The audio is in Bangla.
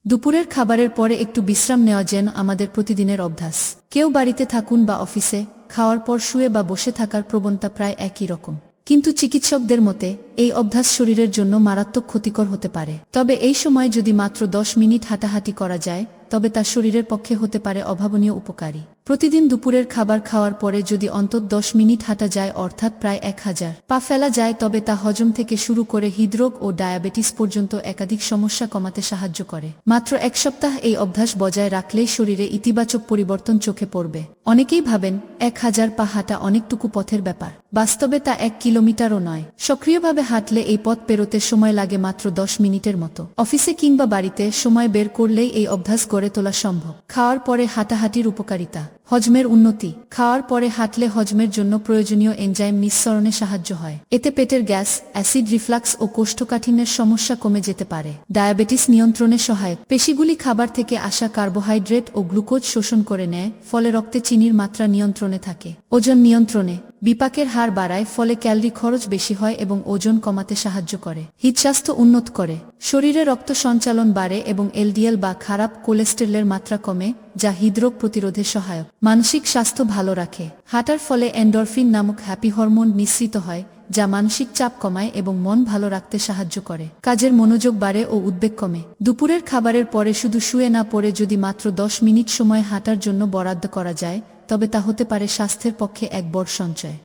দুপুরের খাবারের পরে একটু বিশ্রাম নেওয়া যেন আমাদের প্রতিদিনের অভ্যাস। কেউ বাড়িতে থাকুন বা অফিসে, খাওয়ার পর শুয়ে বা বসে থাকার প্রবণতা প্রায় একই রকম। কিন্তু চিকিৎসকদের মতে এই অভ্যাস শরীরের জন্য মারাত্মক ক্ষতিকর হতে পারে। তবে এই সময় যদি মাত্র 10 মিনিট হাঁটাহাঁটি করা যায়, তবে তা শরীরের পক্ষে হতে পারে অভাবনীয় উপকারী। প্রতিদিন দুপুরের খাবার খাওয়ার পরে যদি অন্তত 10 মিনিট হাঁটা যায়, অর্থাৎ প্রায় 1000 পা ফেলা যায়, তবে তা হজম থেকে শুরু করে হৃদরোগ ও ডায়াবেটিস পর্যন্ত একাধিক সমস্যা কমাতে সাহায্য করে। মাত্র এক সপ্তাহ এই অভ্যাস বজায় রাখলেই শরীরে ইতিবাচক পরিবর্তন চোখে পড়বে। অনেকেই ভাবেন 1000 পা হাঁটা অনেকটুকু পথের ব্যাপার। বাস্তবে তা 1 কিলোমিটারও নয়। সক্রিয়ভাবে হাঁটলে এই পথ পেরোতে সময় লাগে মাত্র 10 মিনিটের মতো। অফিসে কিংবা বাড়িতে সময় বের করলেই এই অভ্যাস গড়ে তোলা সম্ভব। খাওয়ার পরে হাঁটাহাঁটির উপকারিতা। হজমের উন্নতি। খাওয়ার পরে হাঁটলে হজমের জন্য প্রয়োজনীয় এনজাইম নিঃসরণে সাহায্য হয়। এতে পেটের গ্যাস, অ্যাসিড রিফ্লাক্স ও কোষ্ঠকাঠিন্যের সমস্যা কমে যেতে পারে। ডায়াবেটিস নিয়ন্ত্রণে সহায়ক। পেশিগুলি খাবার থেকে আসা কার্বোহাইড্রেট ও গ্লুকোজ শোষণ করে নেয়, ফলে রক্তে চিনির মাত্রা নিয়ন্ত্রণে থাকে। ওজন নিয়ন্ত্রণে। বিপাকের হার বাড়ায়, ফলে ক্যালরি খরচ বেশি হয় এবং ওজন কমাতে সাহায্য করে। হৃদস্বাস্থ্য উন্নত করে। শরীরে রক্ত সঞ্চালন বাড়ে এবং এলডিএল বা খারাপ কোলেস্টেরলের মাত্রা কমে, যা হৃদরোগ প্রতিরোধে সহায়ক। মানসিক স্বাস্থ্য ভালো রাখে। হাঁটার ফলে এন্ডরফিন নামক হ্যাপি হরমোন নিঃসৃত হয়, যা মানসিক চাপ কমায় এবং মন ভালো রাখতে সাহায্য করে। কাজের মনোযোগ বাড়ে ও উদ্বেগ কমে। দুপুরের খাবারের পরে শুধু শুয়ে না পড়ে যদি মাত্র 10 মিনিট সময় হাঁটার জন্য বরাদ্দ করা যায়, তবে তা হতে পারে স্বাস্থ্যের পক্ষে এক বড় সঞ্চয়।